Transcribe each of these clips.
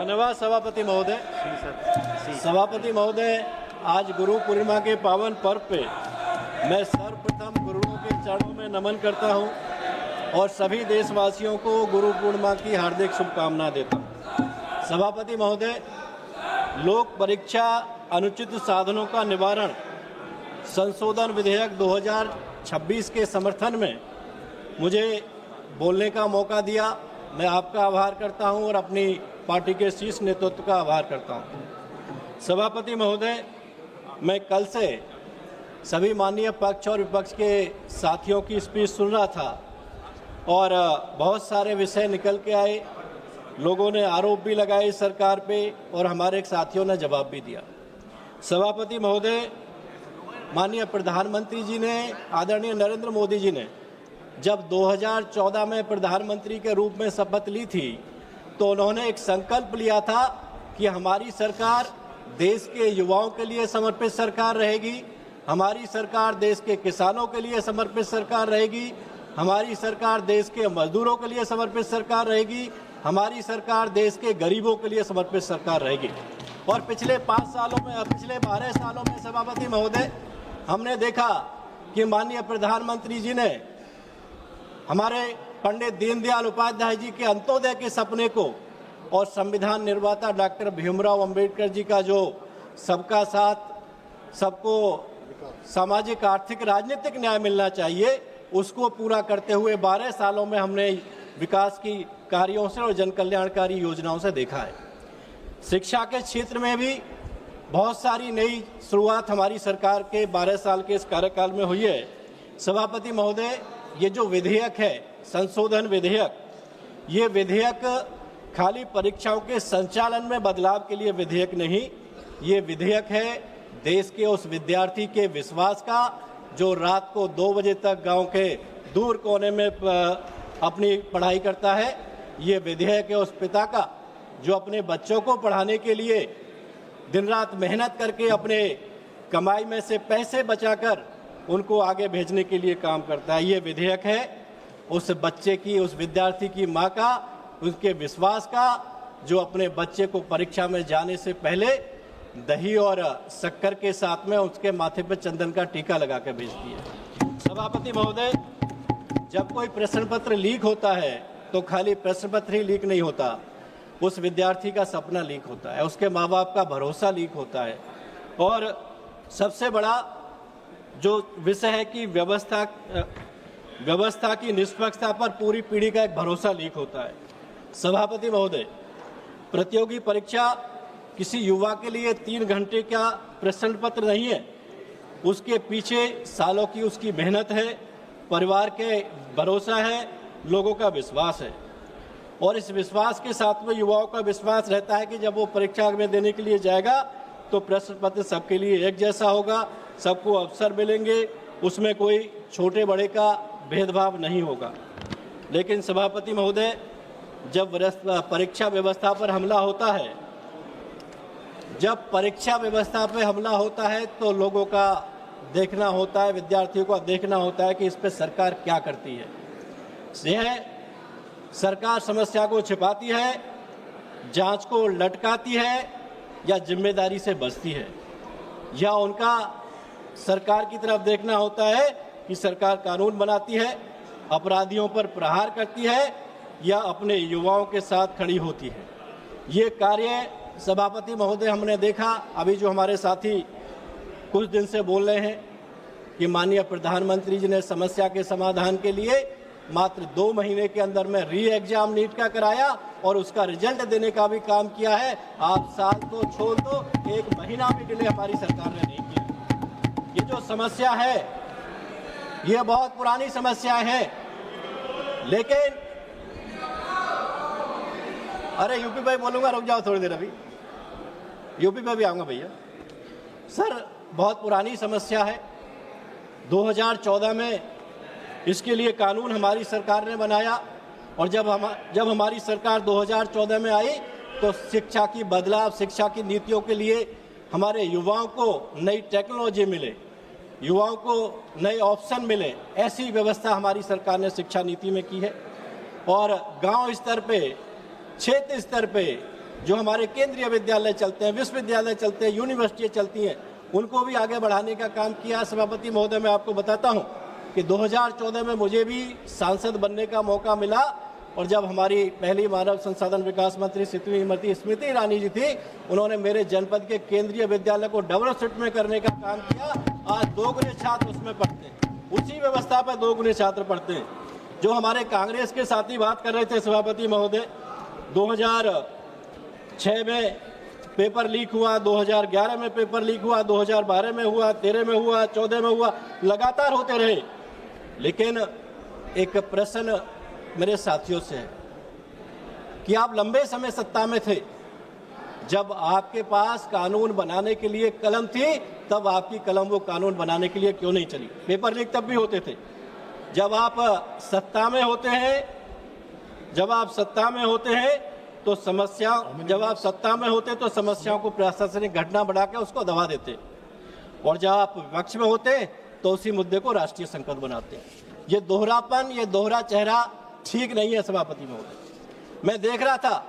धन्यवाद सभापति महोदय। सभापति महोदय, आज गुरु पूर्णिमा के पावन पर्व पे मैं सर्वप्रथम गुरुओं के चरणों में नमन करता हूं और सभी देशवासियों को गुरु पूर्णिमा की हार्दिक शुभकामना देता हूं। सभापति महोदय, लोक परीक्षा अनुचित साधनों का निवारण संशोधन विधेयक 2026 के समर्थन में मुझे बोलने का मौका दिया। मैं आपका आभार करता हूं और अपनी पार्टी के शीर्ष नेतृत्व का आभार करता हूं। सभापति महोदय, मैं कल से सभी माननीय पक्ष और विपक्ष के साथियों की स्पीच सुन रहा था और बहुत सारे विषय निकल के आए। लोगों ने आरोप भी लगाए सरकार पे और हमारे साथियों ने जवाब भी दिया। सभापति महोदय, माननीय प्रधानमंत्री जी ने, आदरणीय नरेंद्र मोदी जी ने जब 2014 में प्रधानमंत्री के रूप में शपथ ली थी तो उन्होंने एक संकल्प लिया था कि हमारी सरकार देश के युवाओं के लिए समर्पित सरकार रहेगी, हमारी सरकार देश के किसानों के लिए समर्पित सरकार रहेगी, हमारी सरकार देश के मजदूरों के लिए समर्पित सरकार रहेगी, हमारी सरकार देश के गरीबों के लिए समर्पित सरकार रहेगी। और पिछले 12 सालों में सभापति महोदय, हमने देखा कि माननीय प्रधानमंत्री जी ने हमारे पंडित दीनदयाल उपाध्याय जी के अंत्योदय के सपने को और संविधान निर्माता डॉक्टर भीमराव अंबेडकर जी का जो सबका साथ, सबको सामाजिक, आर्थिक, राजनीतिक न्याय मिलना चाहिए, उसको पूरा करते हुए 12 सालों में हमने विकास की कार्यों से और जन कल्याणकारी योजनाओं से देखा है। शिक्षा के क्षेत्र में भी बहुत सारी नई शुरुआत हमारी सरकार के 12 साल के इस कार्यकाल में हुई है। सभापति महोदय, ये जो विधेयक है, संशोधन विधेयक, ये विधेयक खाली परीक्षाओं के संचालन में बदलाव के लिए विधेयक नहीं, ये विधेयक है देश के उस विद्यार्थी के विश्वास का जो रात को 2 बजे तक गांव के दूर कोने में अपनी पढ़ाई करता है। ये विधेयक है उस पिता का जो अपने बच्चों को पढ़ाने के लिए दिन रात मेहनत करके अपने कमाई में से पैसे बचाकर उनको आगे भेजने के लिए काम करता है। ये विधेयक है उस बच्चे की, उस विद्यार्थी की माँ का, उसके विश्वास का, जो अपने बच्चे को परीक्षा में जाने से पहले दही और शक्कर के साथ में उसके माथे पर चंदन का टीका लगा कर भेजती है। सभापति महोदय, जब कोई प्रश्न पत्र लीक होता है तो खाली प्रश्न पत्र ही लीक नहीं होता, उस विद्यार्थी का सपना लीक होता है, उसके माँ बाप का भरोसा लीक होता है। और सबसे बड़ा जो विषय है कि व्यवस्था की निष्पक्षता पर पूरी पीढ़ी का एक भरोसा लीक होता है। सभापति महोदय, प्रतियोगी परीक्षा किसी युवा के लिए 3 घंटे का प्रश्न पत्र नहीं है, उसके पीछे सालों की उसकी मेहनत है, परिवार के भरोसा है, लोगों का विश्वास है। और इस विश्वास के साथ में युवाओं का विश्वास रहता है कि जब वो परीक्षा में देने के लिए जाएगा तो प्रश्न पत्र सबके लिए एक जैसा होगा, सबको अवसर मिलेंगे, उसमें कोई छोटे बड़े का भेदभाव नहीं होगा। लेकिन सभापति महोदय, जब परीक्षा व्यवस्था पर हमला होता है, जब परीक्षा व्यवस्था पर हमला होता है तो लोगों का देखना होता है, विद्यार्थियों का देखना होता है कि इस पर सरकार क्या करती है। यह सरकार समस्या को छिपाती है, जांच को लटकाती है या जिम्मेदारी से बचती है, या उनका सरकार की तरफ देखना होता है कि सरकार कानून बनाती है, अपराधियों पर प्रहार करती है या अपने युवाओं के साथ खड़ी होती है। ये कार्य सभापति महोदय हमने देखा, अभी जो हमारे साथी कुछ दिन से बोल रहे हैं कि माननीय प्रधानमंत्री जी ने समस्या के समाधान के लिए मात्र 2 महीने के अंदर में री एग्जाम नीट का कराया और उसका रिजल्ट देने का भी काम किया है। आप साल तो छोड़ दो, 1 महीना भी डिले हमारी सरकार ने नहीं किया। ये जो समस्या है, ये बहुत पुरानी समस्या है, लेकिन अरे यूपी पे बोलूंगा, रुक जाओ थोड़ी देर, अभी यूपी पे भी आऊंगा भैया। सर, बहुत पुरानी समस्या है। 2014 में इसके लिए कानून हमारी सरकार ने बनाया और जब हमारी सरकार 2014 में आई तो शिक्षा की बदलाव, शिक्षा की नीतियों के लिए हमारे युवाओं को नई टेक्नोलॉजी मिले, युवाओं को नए ऑप्शन मिले, ऐसी व्यवस्था हमारी सरकार ने शिक्षा नीति में की है। और गांव स्तर पे, क्षेत्र स्तर पे जो हमारे केंद्रीय विद्यालय चलते हैं, विश्वविद्यालय चलते हैं, यूनिवर्सिटियाँ चलती हैं, उनको भी आगे बढ़ाने का काम किया। सभापति महोदय, मैं आपको बताता हूँ कि 2014 में मुझे भी सांसद बनने का मौका मिला, और जब हमारी पहली मानव संसाधन विकास मंत्री स्मृति ईरानी जी थी, उन्होंने मेरे जनपद के केंद्रीय विद्यालय को डबल शिफ्ट में करने का काम किया। आज 2 गुने छात्र उसमें पढ़ते हैं, उसी व्यवस्था पर 2 गुने छात्र पढ़ते हैं। जो हमारे कांग्रेस के साथी बात कर रहे थे सभापति महोदय, 2006 में पेपर लीक हुआ, 2011 में पेपर लीक हुआ, 2012 में हुआ, 13 में हुआ, 14 में हुआ, लगातार होते रहे। लेकिन एक प्रश्न मेरे साथियों से है कि आप लंबे समय सत्ता में थे, जब आपके पास कानून बनाने के लिए कलम थी, तब आपकी कलम वो कानून बनाने के लिए क्यों नहीं चली? पेपर लीक तब भी होते थे। जब आप सत्ता में होते हैं, तो समस्याओं को प्रशासनिक घटना बढ़ा के उसको दबा देते, और जब आप विपक्ष में होते हैं तो उसी मुद्दे को राष्ट्रीय संकट बनाते हैं। ये दोहरापन, ये दोहरा चेहरा ठीक नहीं है सभापति महोदय। मैं देख रहा था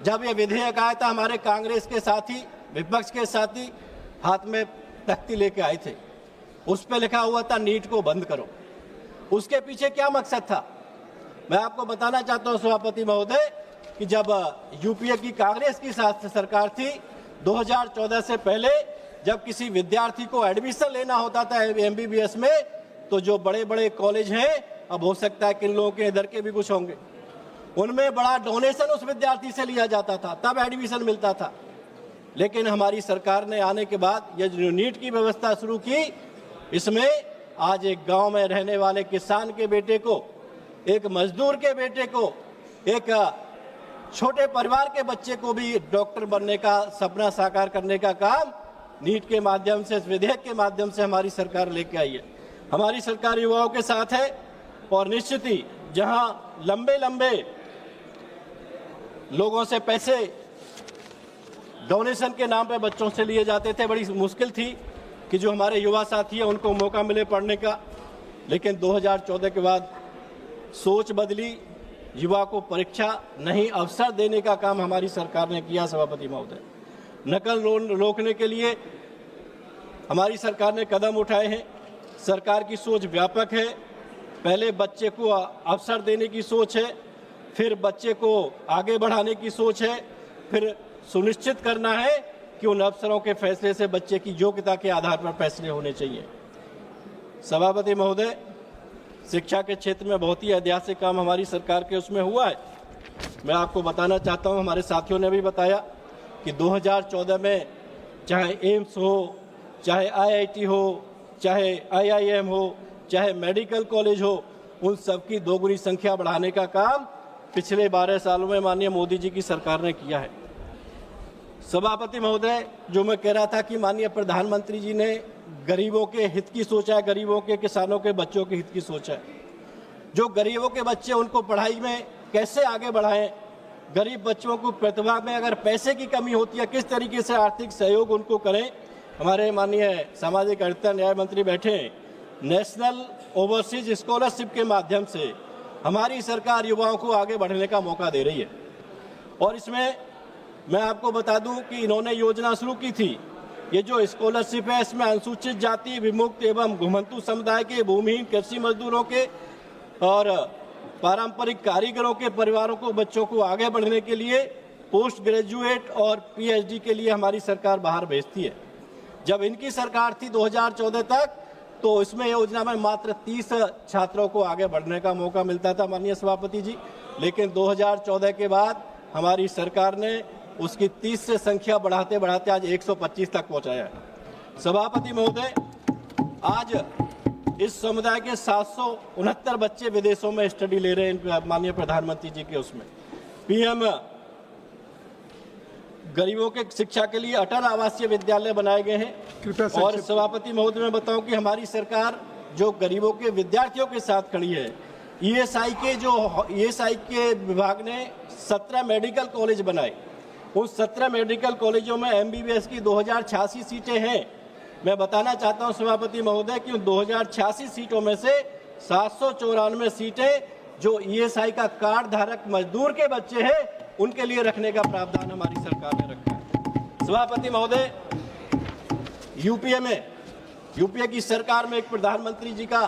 जब ये विधेयक आया था, हमारे कांग्रेस के साथी, विपक्ष के साथी हाथ में तख्ती लेके आए थे, उस पर लिखा हुआ था नीट को बंद करो। उसके पीछे क्या मकसद था? मैं आपको बताना चाहता हूं सभापति महोदय कि जब यूपीए की कांग्रेस की सरकार थी, 2014 से पहले जब किसी विद्यार्थी को एडमिशन लेना होता था एमबीबीएस में, तो जो बड़े बड़े कॉलेज हैं, अब हो सकता है कि इन लोगों के इधर के भी कुछ होंगे, उनमें बड़ा डोनेशन उस विद्यार्थी से लिया जाता था, तब एडमिशन मिलता था। लेकिन हमारी सरकार ने आने के बाद ये जो नीट की व्यवस्था शुरू की, इसमें आज एक गांव में रहने वाले किसान के बेटे को, एक मजदूर के बेटे को, एक छोटे परिवार के बच्चे को भी डॉक्टर बनने का सपना साकार करने का काम नीट के माध्यम से, इस विधेयक के माध्यम से हमारी सरकार लेके आई है। हमारी सरकार युवाओं के साथ है, और निश्चित ही जहां लंबे लंबे लोगों से पैसे डोनेशन के नाम पे बच्चों से लिए जाते थे, बड़ी मुश्किल थी कि जो हमारे युवा साथी हैं उनको मौका मिले पढ़ने का। लेकिन 2014 के बाद सोच बदली, युवा को परीक्षा नहीं अवसर देने का काम हमारी सरकार ने किया सभापति महोदय। नकल रोकने के लिए हमारी सरकार ने कदम उठाए हैं। सरकार की सोच व्यापक है। पहले बच्चे को अवसर देने की सोच है, फिर बच्चे को आगे बढ़ाने की सोच है, फिर सुनिश्चित करना है कि उन अफसरों के फैसले से बच्चे की योग्यता के आधार पर फैसले होने चाहिए। सभापति महोदय, शिक्षा के क्षेत्र में बहुत ही ऐतिहासिक काम हमारी सरकार के उसमें हुआ है। मैं आपको बताना चाहता हूं, हमारे साथियों ने भी बताया कि 2014 में चाहे एम्स हो, चाहे आईआईटी हो, चाहे आईआईएम हो, चाहे मेडिकल कॉलेज हो, उन सब की 2 गुनी संख्या बढ़ाने का काम पिछले 12 सालों में माननीय मोदी जी की सरकार ने किया है। सभापति महोदय, जो मैं कह रहा था कि माननीय प्रधानमंत्री जी ने गरीबों के हित की सोचा है, गरीबों के, किसानों के बच्चों के हित की सोचा है। जो गरीबों के बच्चे, उनको पढ़ाई में कैसे आगे बढ़ाएं, गरीब बच्चों को प्रतिभा में अगर पैसे की कमी होती है, किस तरीके से आर्थिक सहयोग उनको करें। हमारे माननीय सामाजिक अधिकारिता न्याय मंत्री बैठे हैं। नेशनल ओवरसीज स्कॉलरशिप के माध्यम से हमारी सरकार युवाओं को आगे बढ़ने का मौका दे रही है। और इसमें मैं आपको बता दूं कि इन्होंने योजना शुरू की थी, ये जो स्कॉलरशिप है, इसमें अनुसूचित जाति, विमुक्त एवं घुमंतु समुदाय के, भूमिहीन कृषि मजदूरों के और पारंपरिक कारीगरों के परिवारों को, बच्चों को आगे बढ़ने के लिए पोस्ट ग्रेजुएट और पीएचडी के लिए हमारी सरकार बाहर भेजती है। जब इनकी सरकार थी 2014 तक, तो इसमें योजना में मात्र 30 छात्रों को आगे बढ़ने का मौका मिलता था माननीय सभापति जी। लेकिन 2014 के बाद हमारी सरकार ने उसकी 30 से संख्या बढ़ाते बढ़ाते आज 125 तक पहुंचाया है। सभापति महोदय, आज इस समुदाय के 769 बच्चे विदेशों में स्टडी ले रहे हैं माननीय प्रधानमंत्री जी के उसमें। पीएम गरीबों के शिक्षा के लिए अटल आवासीय विद्यालय बनाए गए हैं। और सभापति महोदय, मैं बताऊं कि हमारी सरकार जो गरीबों के विद्यार्थियों के साथ खड़ी है। ईएसआई के विभाग ने 17 मेडिकल कॉलेज बनाए। उन 17 मेडिकल कॉलेजों में एमबीबीएस की 2086 सीटें हैं। मैं बताना चाहता हूं सभापति महोदय कि उन 2086 सीटों में से 794 सीटें जो ईएसआई का कार्ड धारक मजदूर के बच्चे हैं, उनके लिए रखने का प्रावधान हमारी सरकार ने रखा है। सभापति महोदय, यूपीए की सरकार में एक प्रधानमंत्री जी का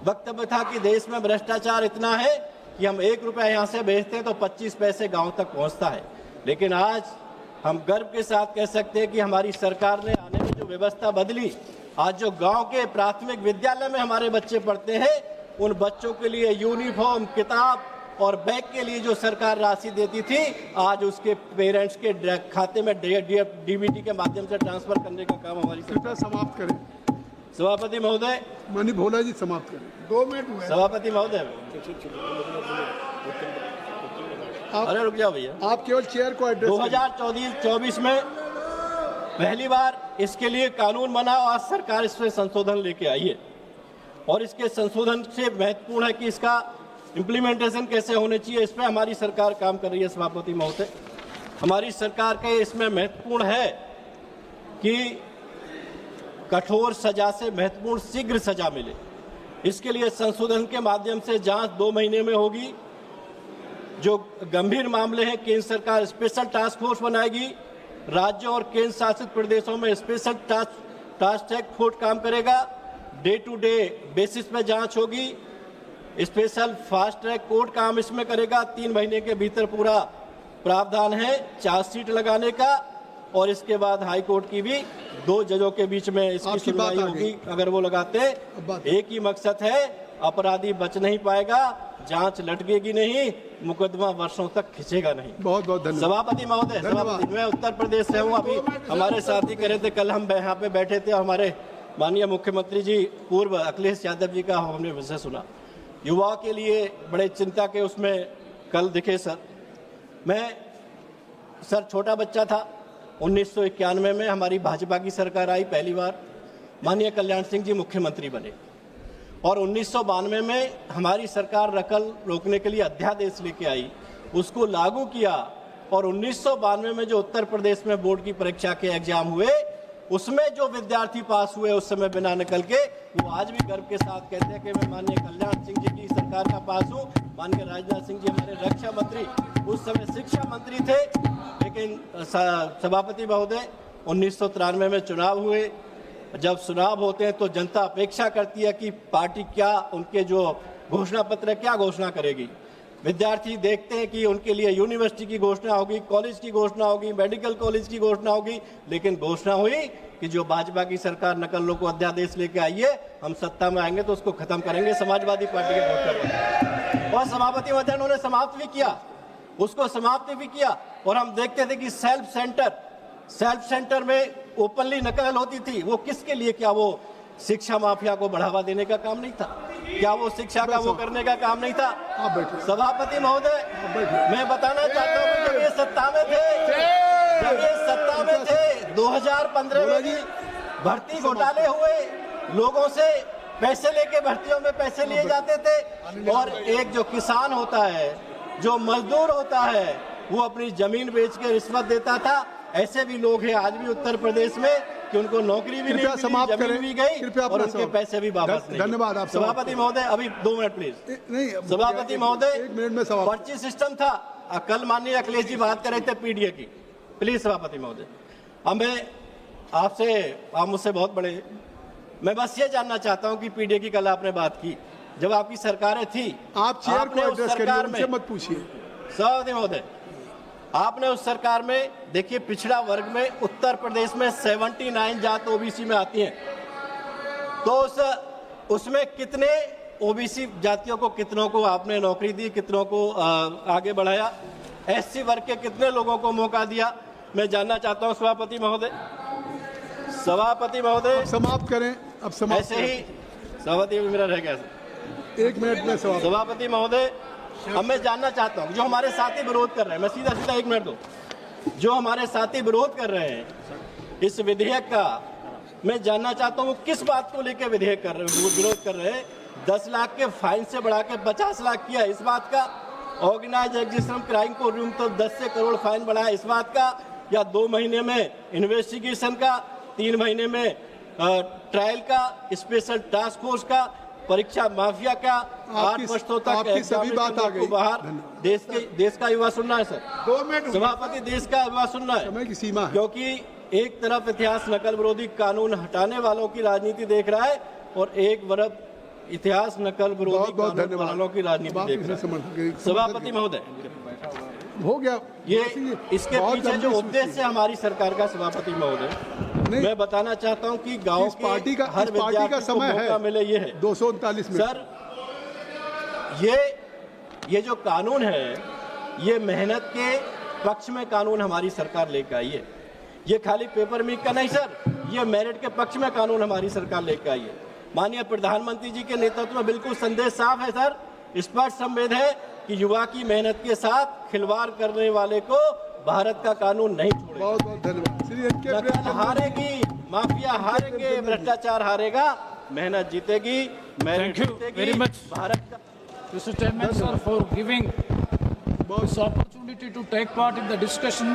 वक्तव्य था कि देश में भ्रष्टाचार इतना है कि हम 1 रुपया यहाँ से भेजते हैं तो 25 पैसे गांव तक पहुँचता है। लेकिन आज हम गर्व के साथ कह सकते हैं कि हमारी सरकार ने आने में जो व्यवस्था बदली, आज जो गांव के प्राथमिक विद्यालय में हमारे बच्चे पढ़ते हैं, उन बच्चों के लिए यूनिफॉर्म, किताब और बैग के लिए जो सरकार राशि देती थी, आज उसके पेरेंट्स के खाते में डीबीटी के माध्यम से ट्रांसफर करने का काम हमारी सरकार। समाप्त करें सभापति महोदय, माननीय भोला जी समाप्त करें, 2 मिनट हुए। सभापति महोदय, अरे रुक जाओ भैया, आप केवल चेयर को एड्रेस 2024 में पहली बार इसके लिए कानून बना और सरकार इसमें संशोधन लेके आई है। और इसके संशोधन से महत्वपूर्ण है कि इसका इम्प्लीमेंटेशन कैसे होने चाहिए, इस पर हमारी सरकार काम कर रही है। सभापति महोदय, हमारी सरकार के इसमें महत्वपूर्ण है कि कठोर सजा से महत्वपूर्ण शीघ्र सजा मिले। इसके लिए संशोधन के माध्यम से जांच 2 महीने में होगी। जो गंभीर मामले हैं, केंद्र सरकार स्पेशल टास्क फोर्स बनाएगी, राज्यों और केंद्र शासित प्रदेशों में स्पेशल टास्क फोर्स काम करेगा, डे टू डे बेसिस पे जांच होगी, स्पेशल फास्ट ट्रैक कोर्ट काम इसमें करेगा। 3 महीने के भीतर पूरा प्रावधान है चार्जशीट लगाने का, और इसके बाद हाई कोर्ट की भी 2 जजों के बीच में इसकी सुनवाई होगी। अगर वो लगाते, एक ही मकसद है, अपराधी बच नहीं पाएगा, जांच लटकेगी नहीं, मुकदमा वर्षों तक खिंचेगा नहीं। बहुत बहुत धन्यवाद। सभापति महोदय, मैं उत्तर प्रदेश से हूँ। अभी हमारे साथी कह रहे थे, कल हम यहाँ पे बैठे थे, हमारे माननीय मुख्यमंत्री जी पूर्व अखिलेश यादव जी का हमने विषय सुना। युवाओं के लिए बड़े चिंता के उसमें कल दिखे सर। सर छोटा बच्चा था, 1991 में हमारी भाजपा की सरकार आई, पहली बार माननीय कल्याण सिंह जी मुख्यमंत्री बने, और 1992 में हमारी सरकार नकल रोकने के लिए अध्यादेश लेके आई, उसको लागू किया, और 1992 में जो उत्तर प्रदेश में बोर्ड की परीक्षा के एग्जाम हुए, उसमें जो विद्यार्थी पास हुए उस समय बिना नकल के, वो आज भी गर्व के साथ कहते हैं कि मैं माननीय कल्याण सिंह जी की सरकार का पास हूँ। माननीय राजनाथ सिंह जी हमारे रक्षा मंत्री, उस समय शिक्षा मंत्री थे। लेकिन सभापति महोदय, 1993 में चुनाव हुए। जब चुनाव होते हैं तो जनता अपेक्षा करती है कि पार्टी क्या, उनके जो घोषणा पत्र क्या घोषणा करेगी। विद्यार्थी देखते हैं कि उनके लिए यूनिवर्सिटी की घोषणा होगी, कॉलेज की घोषणा होगी, मेडिकल कॉलेज की घोषणा होगी, लेकिन घोषणा हुई कि जो भाजपा की सरकार नकल रोको अध्यादेश लेके आई है, हम सत्ता में आएंगे तो उसको खत्म करेंगे, समाजवादी पार्टी के घोषणा पत्र। और सभापति महोदय, उन्होंने समाप्त भी किया, उसको समाप्त भी किया। और हम देखते थे कि सेल्फ सेंटर में ओपनली नकल होती थी। वो किसके लिए? क्या वो शिक्षा माफिया को बढ़ावा देने का काम नहीं था? क्या वो शिक्षा का वो करने का काम नहीं था? सभापति महोदय, मैं बताना चाहता हूँ, जब ये सत्ता में थे 2015 में भी भर्ती घोटाले हुए, लोगों से पैसे लेके भर्तियों में पैसे लिए जाते थे। और एक जो किसान होता है, जो मजदूर होता है, वो अपनी जमीन बेच के रिश्वत देता था। ऐसे भी लोग हैं आज भी उत्तर प्रदेश में कि उनको नौकरी भी नहीं मिली, जमीन भी गई और उनके पैसे भी वापस नहीं। धन्यवाद आप सभापति महोदय, अभी 2 मिनट प्लीज। नहीं सभापति महोदय, 1 मिनट में सवाल। पर्ची सिस्टम था, कल माननीय अखिलेश जी बात कर रहे थे पीडीए की। प्लीज सभापति महोदय, अब मैं आपसे, आप मुझसे बहुत बड़े, मैं बस ये जानना चाहता हूँ कि पीडीए की कल आपने बात की, जब आपकी सरकारें थी, आप चेयर को एड्रेस करिए, उनसे मत पूछिए। सभापति महोदय, आपने उस सरकार में देखिए, पिछड़ा वर्ग में उत्तर प्रदेश में 79 जात ओबीसी में आती हैं, तो उसमें कितने ओबीसी जातियों को, कितनों को आपने नौकरी दी, कितनों को आगे बढ़ाया? एससी वर्ग के कितने लोगों को मौका दिया? मैं जानना चाहता हूं सभापति महोदय। सभापति महोदय समाप्त करें, अब समाप्त। ऐसे ही सभापति मेरा रह गया, 1 मिनट में सभापति महोदय, अब मैं जानना चाहता हूं, जो हमारे साथी विरोध कर रहे हैं, मैं सीधा 1 मिनट दो, जो हमारे साथी विरोध कर रहे हैं इस विधेयक का, मैं जानना चाहता हूं वो किस बात को लेकर विधेयक कर रहे हैं, वो विरोध कर रहे हैं। 10 लाख के फाइन से बढ़ा के 50 लाख किया, इस बात का? ऑर्गेनाइज एग्जीक्यूशन क्राइम को तो 10 से करोड़ फाइन बढ़ाया, इस बात का? या 2 महीने में इन्वेस्टिगेशन का, 3 महीने में ट्रायल का, स्पेशल टास्क फोर्स का, परीक्षा माफिया का 8 वर्षों तक आपकी सभी बात आ गई। बाहर देश का युवा सुनना है सर। 2 मिनट सभापति, देश का युवा सुनना है, समय की सीमा है। क्योंकि एक तरफ इतिहास नकल विरोधी कानून हटाने वालों की राजनीति देख रहा है और एक तरफ इतिहास नकल विरोधी बहुत बहुत कानून धन्यवाद वालों की राजनीति बाप देख इसे रहा है। समर्थन सभापति महोदय, हो गया ये इसके बहुत पीछे जो लंबी उद्देश्य है हमारी सरकार का, सभापति महोदय, नहीं, मैं बताना चाहता हूं कि गांव इस पार्टी का के हर विद्यार्थी को समय है मौका मिले, ये है 239 मिनट। सर। ये जो कानून है, ये मेहनत के पक्ष में कानून हमारी सरकार लेकर आई है। ये खाली पेपर मीक का नहीं सर, ये मेरिट के पक्ष में कानून हमारी सरकार लेकर आई है। माननीय प्रधानमंत्री जी के नेतृत्व में बिल्कुल संदेश साफ है सर, स्पष्ट संवेद है कि युवा की मेहनत के साथ खिलवाड़ करने वाले को भारत का कानून नहीं छोड़ेगा। बहुत बहुत धन्यवाद श्री एन के नकल हारेगी, माफिया हारेंगे, भ्रष्टाचार हारेगा, मेहनत जीतेगी, मेरिट Thank you very जीतेगी, much. भारत का। Mr. Chairman, sir, for giving this opportunity to take part in the discussion